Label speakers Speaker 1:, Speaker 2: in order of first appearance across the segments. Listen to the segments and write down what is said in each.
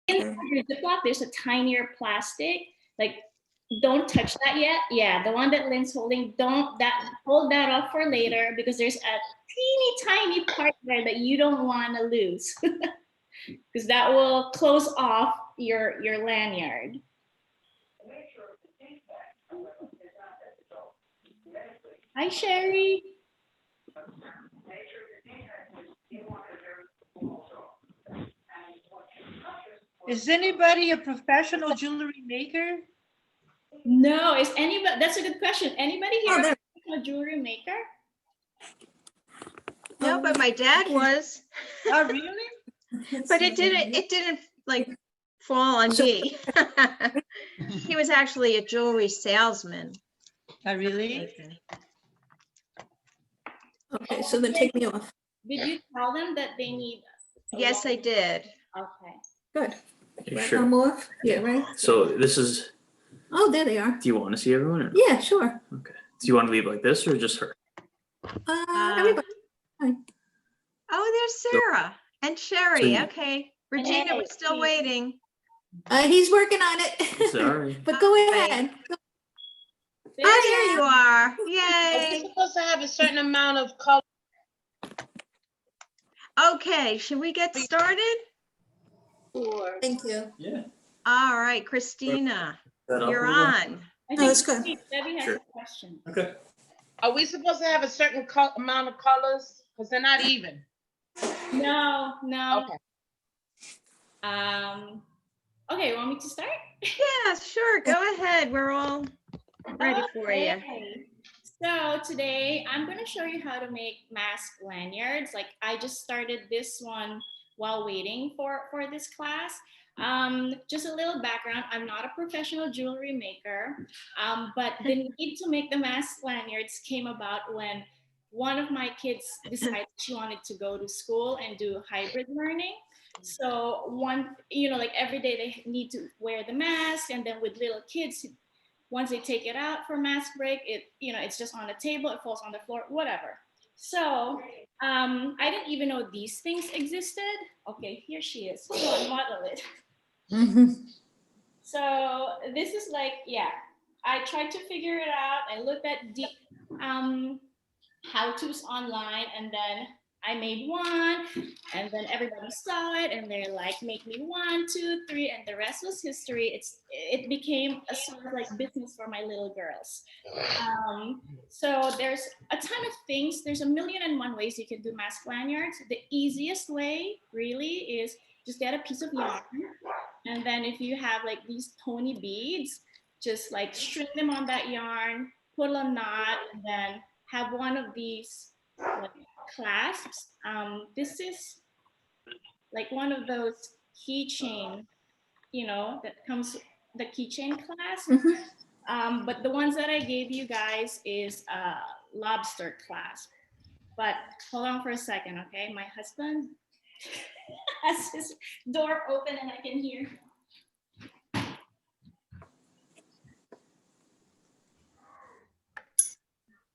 Speaker 1: inside your Ziploc, there's a tinier plastic. Like, don't touch that yet. Yeah, the one that Lynn's holding, hold that up for later, because there's a teeny tiny part there that you don't want to lose, because that will close off your lanyard. Hi, Sherry.
Speaker 2: Is anybody a professional jewelry maker?
Speaker 1: No, is anybody? That's a good question. Anybody here a jewelry maker?
Speaker 3: No, but my dad was.
Speaker 2: Oh, really?
Speaker 3: But it didn't like fall on me. He was actually a jewelry salesman.
Speaker 2: Oh, really?
Speaker 4: Okay, so then take me off.
Speaker 1: Did you tell them that they need?
Speaker 3: Yes, I did.
Speaker 1: Okay.
Speaker 4: Good.
Speaker 5: You
Speaker 4: Right,
Speaker 5: sure?
Speaker 4: I'm off. Yeah, right.
Speaker 5: So this is,
Speaker 4: Oh, there they are.
Speaker 5: do you want to see everyone? Or?
Speaker 4: Yeah, sure.
Speaker 5: Okay. Do you want to leave like this or just her?
Speaker 4: Everybody.
Speaker 3: Oh, there's Sarah and Sherry.
Speaker 5: So you-
Speaker 3: Okay. Regina was still waiting.
Speaker 4: He's working on it.
Speaker 5: Sorry.
Speaker 4: But go ahead.
Speaker 3: Oh, there you are.
Speaker 6: It's
Speaker 3: Yay.
Speaker 6: supposed to have a certain amount of color.
Speaker 3: Okay, should we get started?
Speaker 4: Thank you.
Speaker 5: Yeah.
Speaker 3: All right, Christina, you're on.
Speaker 1: I think
Speaker 4: that's good.
Speaker 1: Debbie has
Speaker 5: Sure.
Speaker 1: a question.
Speaker 5: Okay.
Speaker 6: Are we supposed to have a certain amount of colors? Because they're not even.
Speaker 1: No.
Speaker 6: Okay.
Speaker 1: Okay, want me to start?
Speaker 3: Yeah, sure. Go ahead. We're all ready for you.
Speaker 1: Okay. So today I'm going to show you how to make mask lanyards. Like, I just started this one while waiting for this class. Just a little background, I'm not a professional jewelry maker, but the need to make the mask lanyards came about when one of my kids decided she wanted to go to school and do hybrid learning. So like every day they need to wear the mask, and then with little kids, once they take it out for mask break, it's just on the table, it falls on the floor, whatever. So I didn't even know these things existed. Okay, here she is. So I model it. So this is like, yeah, I tried to figure it out. I looked at how-tos online, and then I made one, and then everybody saw it, and they're like, make me 1, 2, 3, and the rest was history. It became a sort of like business for my little girls. So there's a ton of things. There's 1,000,001 ways you can do mask lanyards. The easiest way really is just get a piece of yarn, and then if you have like these pony beads, just like string them on that yarn, put a knot, and then have one of these like clasps. This is like one of those keychain, that comes, the keychain clasp. But the ones that I gave you guys is a lobster clasp. But hold on for a second, okay? My husband has his door open and I can hear.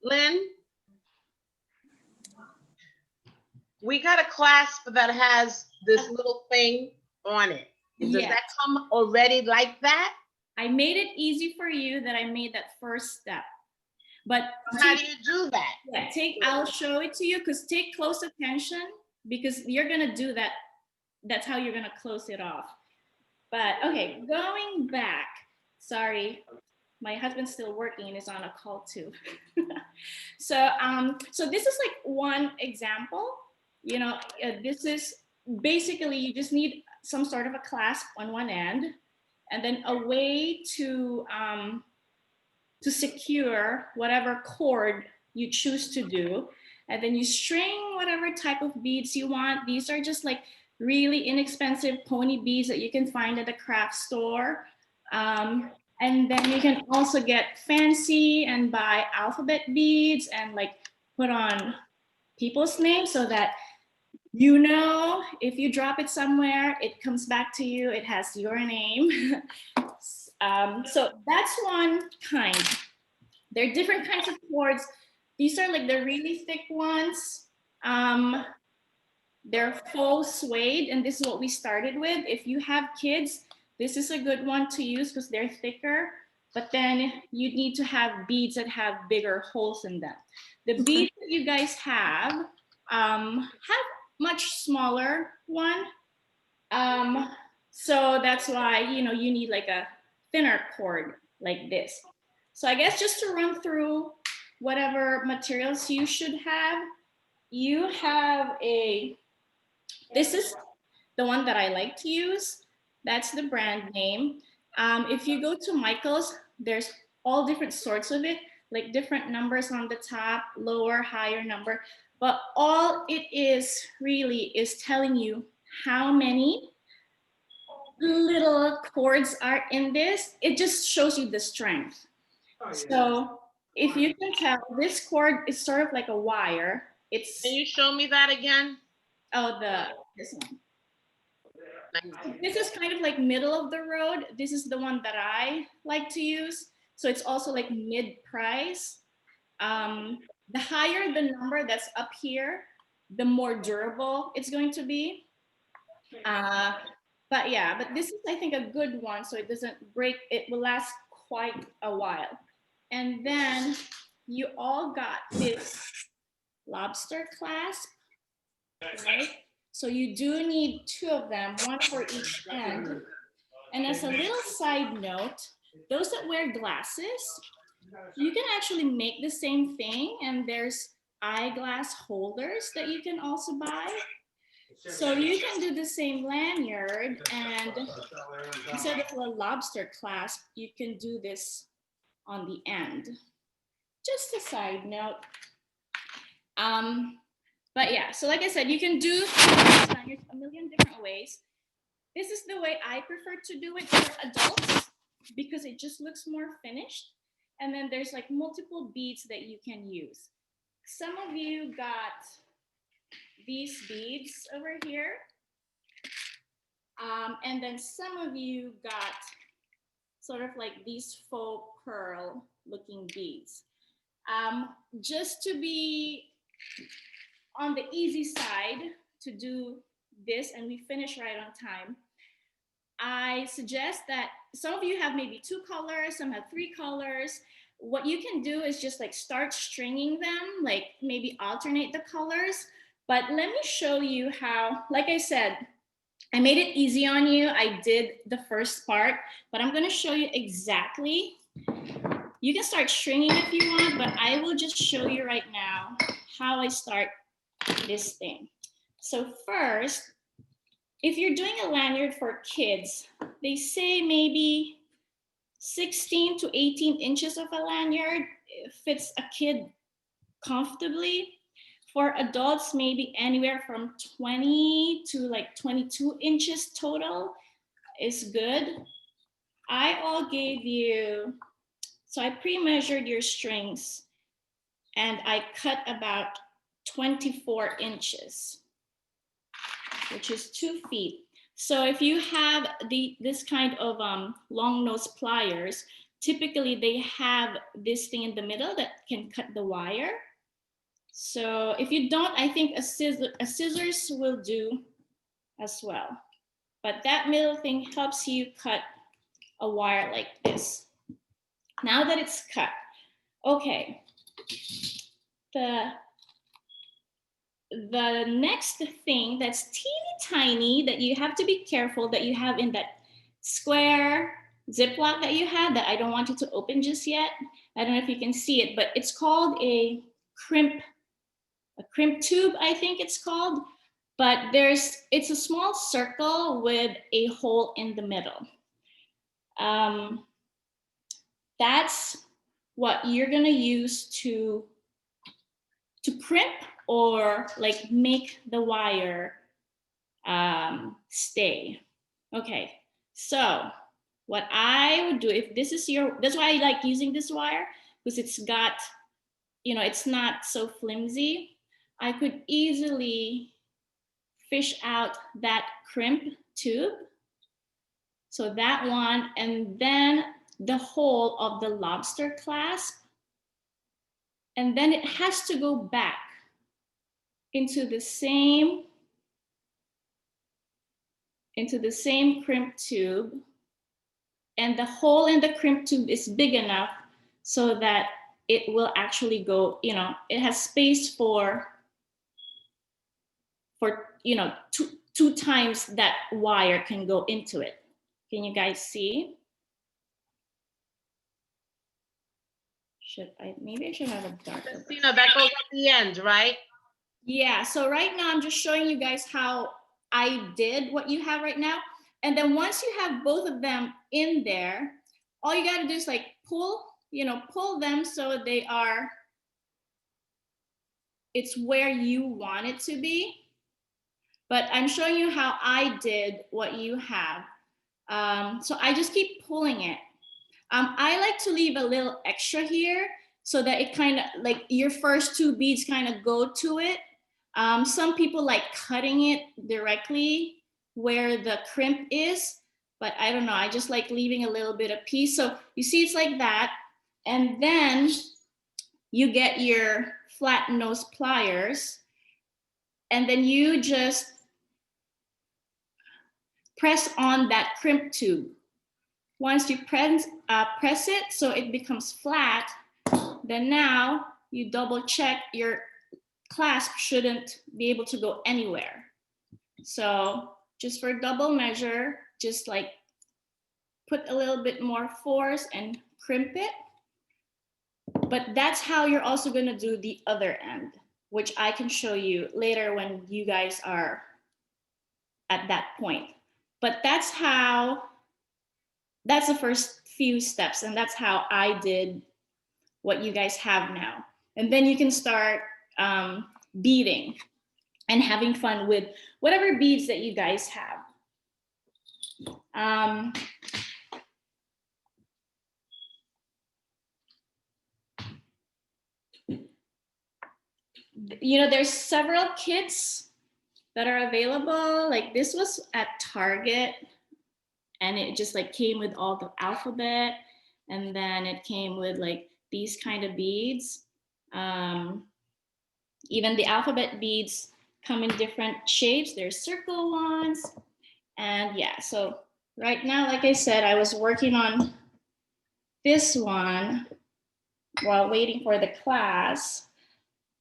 Speaker 6: Lynn? We got a clasp that has this little thing on it. Does
Speaker 1: Yes.
Speaker 6: that come already like that?
Speaker 1: I made it easy for you that I made that first step. But
Speaker 6: How do you do that?
Speaker 1: yeah, I'll show it to you, because take close attention, because you're gonna do that. That's how you're gonna close it off. But okay, going back, sorry, my husband's still working and is on a call too. So this is like one example. This is basically, you just need some sort of a clasp on one end, and then a way to secure whatever cord you choose to do. And then you string whatever type of beads you want. These are just like really inexpensive pony beads that you can find at the craft store. And then you can also get fancy and buy alphabet beads and like put on people's names, so that if you drop it somewhere, it comes back to you, it has your name. So that's one kind. There are different kinds of cords. These are like the really thick ones. They're faux suede, and this is what we started with. If you have kids, this is a good one to use because they're thicker, but then you need to have beads that have bigger holes in them. The beads that you guys have much smaller one. So that's why, you need like a thinner cord like this. So I guess just to run through whatever materials you should have, you have this is the one that I like to use. That's the brand name. If you go to Michael's, there's all different sorts of it, like different numbers on the top, lower, higher number. But all it is really is telling you how many little cords are in this. It just shows you the strength. So if you can tell, this cord is sort of like a wire.
Speaker 6: Can you show me that again?
Speaker 1: This one. This is kind of like middle of the road. This is the one that I like to use. So it's also like mid-price. The higher the number that's up here, the more durable it's going to be. But this is, I think, a good one. So it doesn't break. It will last quite a while. And then you all got this lobster clasp, right? So you do need 2 of them, one for each end. And as a little side note, those that wear glasses, you can actually make the same thing, and there's eyeglass holders that you can also buy. So you can do the same lanyard, and instead of a lobster clasp, you can do this on the end. Just a side note. But yeah, so like I said, you can do lanyards a million different ways. This is the way I prefer to do it for adults because it just looks more finished. And then there's like multiple beads that you can use. Some of you got these beads over here. And then some of you got sort of like these faux pearl looking beads. Just to be on the easy side to do this and we finish right on time, I suggest that some of you have maybe 2 colors, some have 3 colors. What you can do is just like start stringing them, like maybe alternate the colors. But let me show you how, like I said, I made it easy on you. I did the first part, but I'm gonna show you exactly. You can start stringing if you want, but I will just show you right now how I start this thing. So first, if you're doing a lanyard for kids, they say maybe 16 to 18 inches of a lanyard fits a kid comfortably. For adults, maybe anywhere from 20 to like 22 inches total is good. I all gave you, so I pre-measured your strings and I cut about 24 inches, which is 2 feet. So if you have this kind of long nose pliers, typically they have this thing in the middle that can cut the wire. So if you don't, I think a scissors will do as well. But that middle thing helps you cut a wire like this. Now that it's cut, okay. The next thing that's teeny tiny that you have to be careful that you have in that square Ziploc that you had that I don't want you to open just yet. I don't know if you can see it, but it's called a crimp tube, I think it's called. But it's a small circle with a hole in the middle. That's what you're gonna use to crimp or like make the wire stay. Okay, so what I would do if this is that's why I like using this wire, because it's got, it's not so flimsy. I could easily fish out that crimp tube. So that one, and then the hole of the lobster clasp. And then it has to go back into the same into the same crimp tube, and the hole in the crimp tube is big enough so that it will actually go, it has space for two times that wire can go into it. Can you guys see? Maybe I should have a darker.
Speaker 6: Cristina, that goes at the end, right?
Speaker 1: Yeah, so right now I'm just showing you guys how I did what you have right now. And then once you have both of them in there, all you gotta do is like pull them so it's where you want it to be. But I'm showing you how I did what you have. So I just keep pulling it. I like to leave a little extra here so that it kind of like your first two beads kind of go to it. Some people like cutting it directly where the crimp is, but I don't know. I just like leaving a little bit of piece. So you see it's like that. And then you get your flat nose pliers and then you just press on that crimp tube. Once you press it so it becomes flat, then now you double check your clasp shouldn't be able to go anywhere. So just for double measure, just like put a little bit more force and crimp it. But that's how you're also gonna do the other end, which I can show you later when you guys are at that point. But that's the first few steps, and that's how I did what you guys have now. And then you can start beading and having fun with whatever beads that you guys have. There's several kits that are available. Like this was at Target, and it just like came with all the alphabet, and then it came with like these kind of beads. Even the alphabet beads come in different shapes. There's circle ones. And yeah, so right now, like I said, I was working on this one while waiting for the class.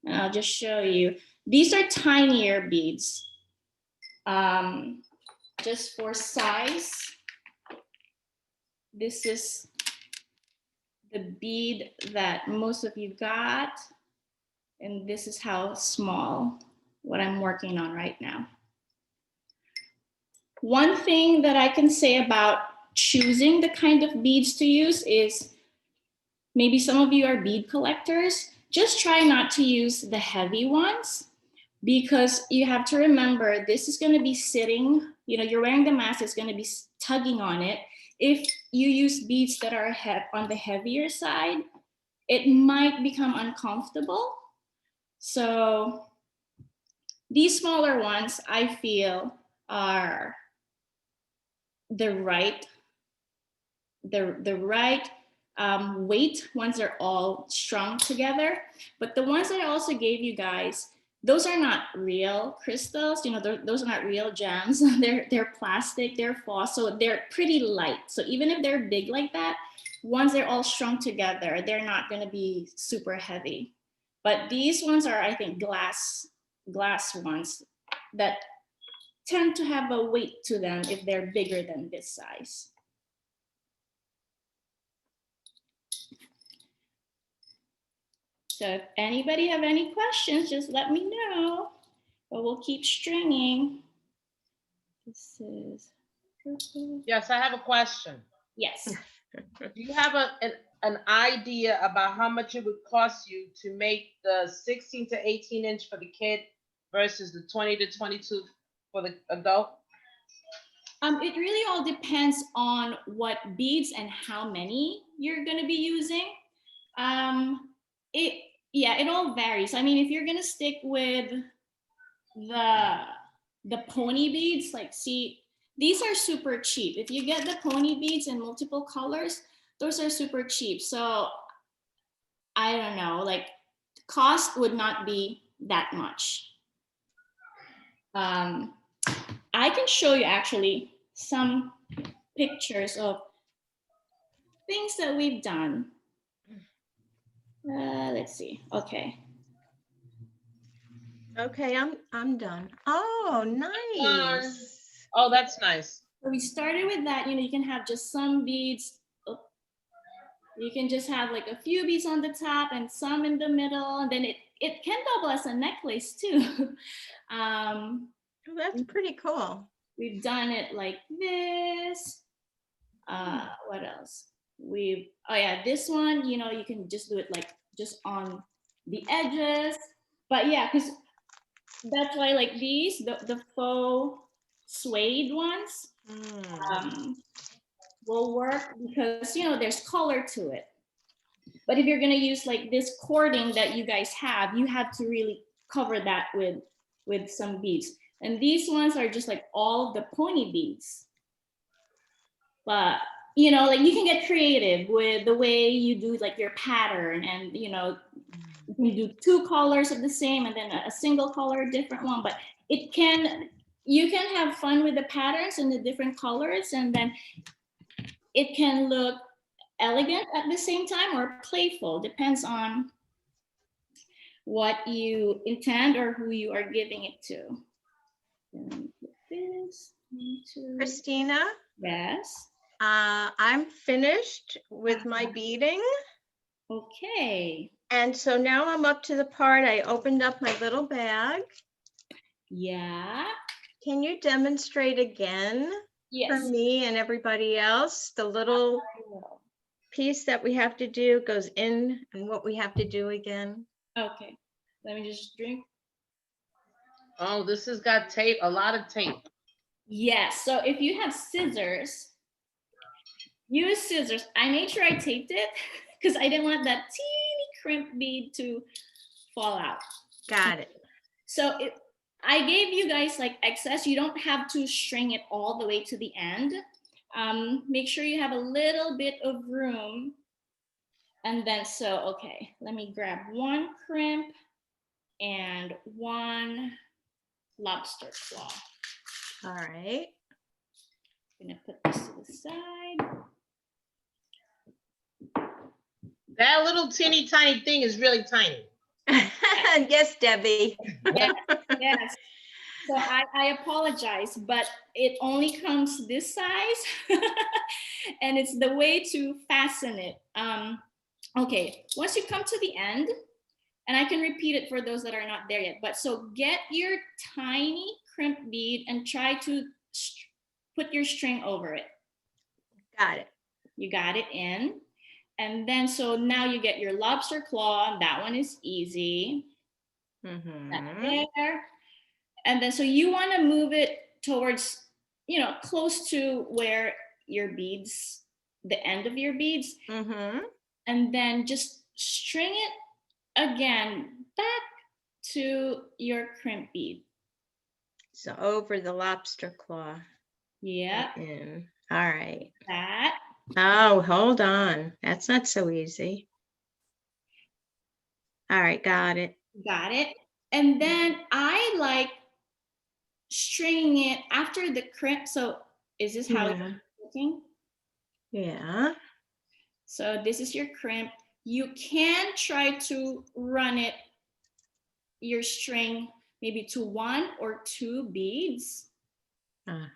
Speaker 1: And I'll just show you. These are tinier beads. Just for size, this is the bead that most of you got. And this is how small what I'm working on right now. One thing that I can say about choosing the kind of beads to use is maybe some of you are bead collectors. Just try not to use the heavy ones because you have to remember this is going to be sitting, you're wearing the mask, it's going to be tugging on it. If you use beads that are on the heavier side, it might become uncomfortable. So these smaller ones, I feel, are the right weight once they're all strung together. But the ones that I also gave you guys, those are not real crystals. Those are not real gems. They're plastic. They're false, so they're pretty light. So even if they're big like that, once they're all strung together, they're not going to be super heavy. But these ones are, I think, glass ones that tend to have a weight to them if they're bigger than this size. So if anybody have any questions, just let me know, but we'll keep stringing. This is purple.
Speaker 6: Yes, I have a question.
Speaker 1: Yes.
Speaker 6: Do you have an idea about how much it would cost you to make the 16 to 18 inch for the kid versus the 20 to 22 for the adult?
Speaker 1: It really all depends on what beads and how many you're going to be using. It all varies. I mean, if you're going to stick with the pony beads, like see, these are super cheap. If you get the pony beads in multiple colors, those are super cheap. So I don't know, like cost would not be that much. I can show you actually some pictures of things that we've done. Let's see. Okay.
Speaker 3: Okay, I'm done. Oh, nice.
Speaker 6: Oh, that's nice.
Speaker 1: So we started with that. You can have just some beads. Oh, you can just have like a few beads on the top and some in the middle, and then it can double as a necklace too.
Speaker 3: Oh, that's pretty cool.
Speaker 1: We've done it like this. What else? Oh yeah, this one, you can just do it like just on the edges. But yeah, because that's why like these, the faux suede ones will work because, there's color to it. But if you're gonna use like this cording that you guys have, you have to really cover that with some beads. And these ones are just like all the pony beads. But like you can get creative with the way you do like your pattern, and you can do two colors of the same and then a single color, different one. But you can have fun with the patterns and the different colors, and then it can look elegant at the same time or playful, depends on what you intend or who you are giving it to. This,
Speaker 3: Christina,
Speaker 1: yes.
Speaker 3: I'm finished with my beading.
Speaker 1: Okay.
Speaker 3: And so now I'm up to the part I opened up my little bag.
Speaker 1: Yeah.
Speaker 3: Can you demonstrate again for
Speaker 1: Yes.
Speaker 3: me and everybody else? The little
Speaker 1: I will.
Speaker 3: piece that we have to do goes in and what we have to do again.
Speaker 1: Okay. Let me just drink.
Speaker 6: Oh, this has got tape, a lot of tape.
Speaker 1: Yes. So if you have scissors, use scissors. I made sure I taped it because I didn't want that teeny crimp bead to fall out.
Speaker 3: Got it.
Speaker 1: So I gave you guys like excess. You don't have to string it all the way to the end. Make sure you have a little bit of room. And then, okay, let me grab one crimp and one lobster claw.
Speaker 3: All right.
Speaker 1: I'm gonna put this to the side.
Speaker 6: That little teeny tiny thing is really tiny.
Speaker 3: Yes, Debbie.
Speaker 1: Yes. So I apologize, but it only comes this size and it's the way to fasten it. Okay, once you come to the end, and I can repeat it for those that are not there yet, but so get your tiny crimp bead and try to put your string over it.
Speaker 3: Got it.
Speaker 1: You got it in. And then, so now you get your lobster claw. That one is easy. There. And then, so you want to move it towards, close to where your beads, the end of your beads. And then just string it again back to your crimp bead.
Speaker 3: So over the lobster claw.
Speaker 1: Yeah.
Speaker 3: In. All right.
Speaker 1: That.
Speaker 3: Oh, hold on. That's not so easy. All right, got it.
Speaker 1: Got it. And then I like stringing it after the crimp. So is this how it's looking?
Speaker 3: Yeah.
Speaker 1: So this is your crimp. You can try to run it, your string, maybe to 1 or 2 beads. You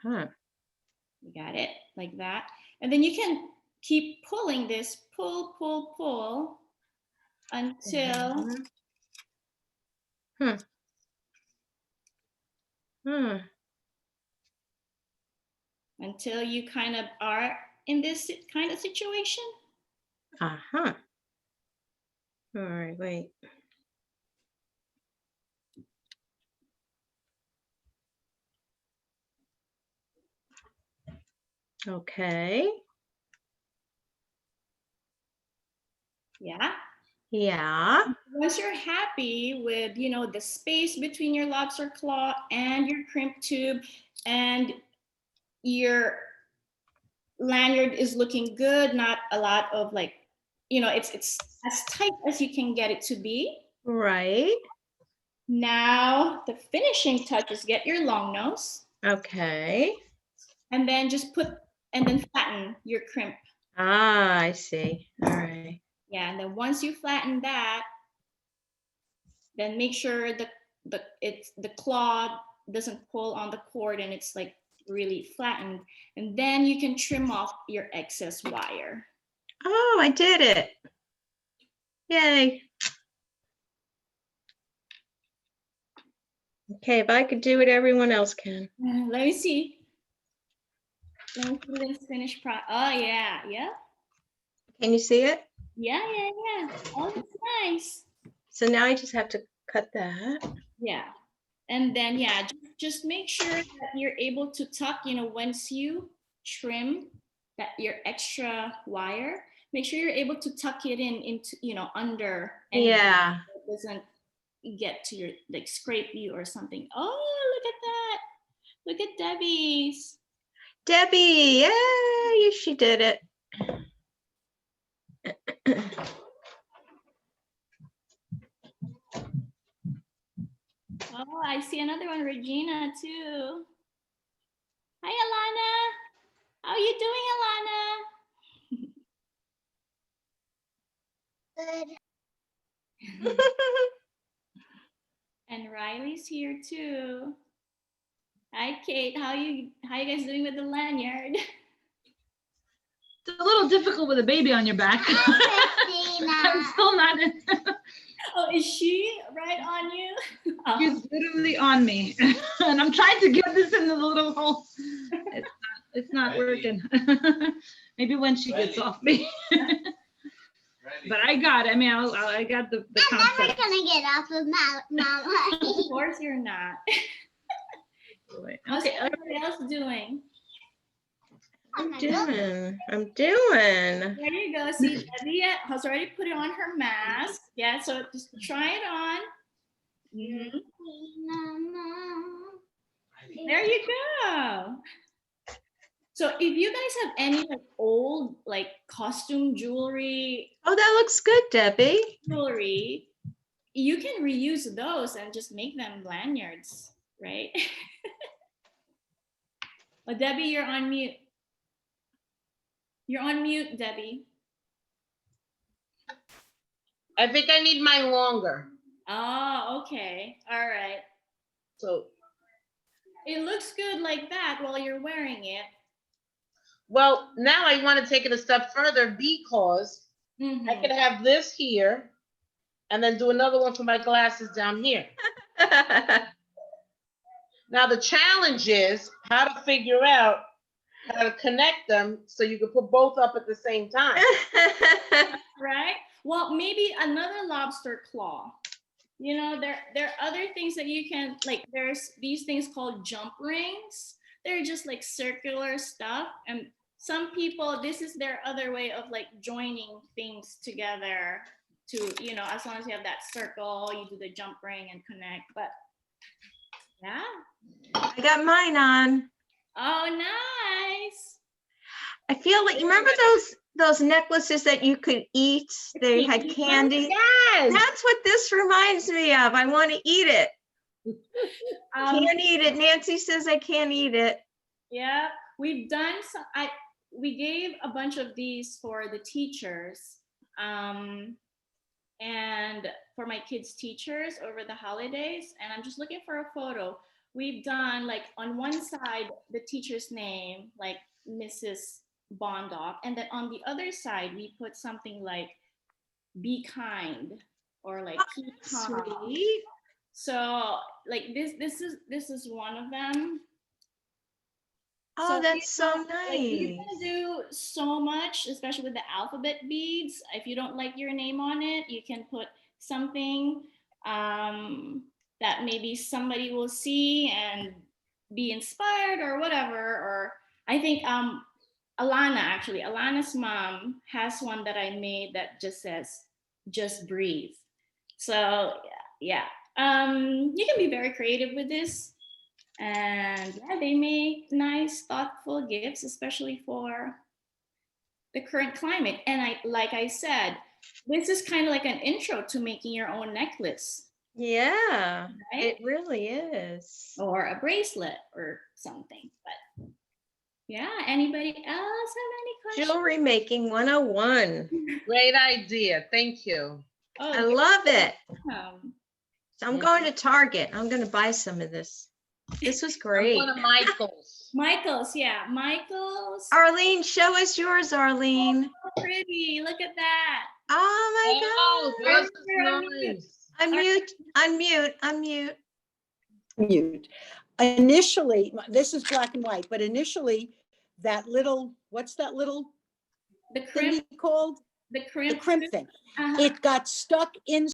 Speaker 1: got it, like that. And then you can keep pulling this, pull, pull, pull, until until you kind of are in this kind of situation.
Speaker 3: All right, wait. Okay.
Speaker 1: Yeah.
Speaker 3: Yeah.
Speaker 1: Once you're happy with, the space between your lobster claw and your crimp tube, and your lanyard is looking good, not a lot of like, it's as tight as you can get it to be.
Speaker 3: Right.
Speaker 1: Now the finishing touch is get your long nose.
Speaker 3: Okay.
Speaker 1: And then just and then flatten your crimp.
Speaker 3: Ah, I see. All right.
Speaker 1: Yeah, and then once you flatten that, then make sure the claw doesn't pull on the cord and it's like really flattened. And then you can trim off your excess wire.
Speaker 3: Oh, I did it. Yay. Okay, if I could do it, everyone else can.
Speaker 1: Let me see. Let me see this finished Oh yeah, yeah.
Speaker 3: Can you see it?
Speaker 1: Yeah. Oh, that's nice.
Speaker 3: So now I just have to cut that.
Speaker 1: Yeah. And then, yeah, just make sure that you're able to tuck, once you trim your extra wire, make sure you're able to tuck it into, under.
Speaker 3: Yeah.
Speaker 1: It doesn't get to your, like, scrape you or something. Oh, look at that. Look at Debbie's.
Speaker 3: Debbie, yay, she did it.
Speaker 1: Oh, I see another one, Regina, too. Hi, Alana. How are you doing, Alana? And Riley's here too. Hi, Kate. How you guys doing with the lanyard?
Speaker 7: It's a little difficult with a baby on your back. I'm still not in.
Speaker 1: Oh, is she right on you? Oh.
Speaker 7: She's literally on me. And I'm trying to get this in the little hole. It's not working. Maybe when she gets off me. But I got it. I mean, I got the concept.
Speaker 8: I'm never gonna get off of Mama.
Speaker 1: Of course you're not. How's
Speaker 7: Okay.
Speaker 1: everybody else doing?
Speaker 3: I'm doing.
Speaker 1: There you go. See, Debbie has already put it on her mask. Yeah, so just try it on. Mhm. There you go. So if you guys have any like old like costume jewelry,
Speaker 3: Oh, that looks good, Debbie.
Speaker 1: you can reuse those and just make them lanyards, right? But Debbie, you're on mute. You're on mute, Debbie.
Speaker 6: I think I need mine longer.
Speaker 1: Oh, okay. All right.
Speaker 6: So,
Speaker 1: It looks good like that while you're wearing it.
Speaker 6: well, now I want to take it a step further because
Speaker 1: Mhm.
Speaker 6: I could have this here and then do another one for my glasses down here. Now the challenge is how to figure out how to connect them so you can put both up at the same time.
Speaker 1: Right? Well, maybe another lobster claw. There are other things that you can, like, there's these things called jump rings. They're just like circular stuff. And some people, this is their other way of like joining things together to, as long as you have that circle, you do the jump ring and connect. But yeah.
Speaker 3: I got mine on.
Speaker 1: Oh, nice.
Speaker 3: I feel like, you remember those necklaces that you could eat? They had candy.
Speaker 6: Yes.
Speaker 3: That's what this reminds me of. I want to eat it. Can't eat it. Nancy says I can't eat it.
Speaker 1: Yeah, we've done some. We gave a bunch of these for the teachers, and for my kids' teachers over the holidays. And I'm just looking for a photo. We've done, like, on one side the teacher's name, like Mrs. Bondoc, and then on the other side we put something like "Be kind" or like "Keep calm."
Speaker 3: Sweet.
Speaker 1: So like this is one of them.
Speaker 3: Oh,
Speaker 1: So,
Speaker 3: that's so
Speaker 1: like, you
Speaker 3: nice.
Speaker 1: can do so much, especially with the alphabet beads. If you don't like your name on it, you can put something that maybe somebody will see and be inspired or whatever. Or I think Alana's mom has one that I made that just says "Just breathe." So yeah, you can be very creative with this. And yeah, they make nice, thoughtful gifts, especially for the current climate. And like I said, this is kind of like an intro to making your own necklace,
Speaker 3: Yeah,
Speaker 1: right?
Speaker 3: it really is.
Speaker 1: Or a bracelet or something. But yeah, anybody else have any questions?
Speaker 3: Jewelry making 101.
Speaker 6: Great idea. Thank you.
Speaker 1: Oh,
Speaker 3: I
Speaker 1: you're
Speaker 3: love it.
Speaker 1: welcome.
Speaker 3: So I'm going to Target. I'm going to buy some of this. This was
Speaker 6: I'm
Speaker 3: great.
Speaker 6: going to Michael's.
Speaker 1: Michael's, yeah, Michael's.
Speaker 3: Arlene, show us yours, Arlene.
Speaker 1: So pretty. Look at that.
Speaker 3: Oh my God.
Speaker 6: This is nice.
Speaker 3: Unmute.
Speaker 9: Mute. Initially, this is black and white, but initially, that little, what's that little
Speaker 1: The crimp,
Speaker 9: thingy called?
Speaker 1: the
Speaker 9: The
Speaker 1: crimp.
Speaker 9: crimp thing.
Speaker 1: Uh-huh.
Speaker 9: It got stuck in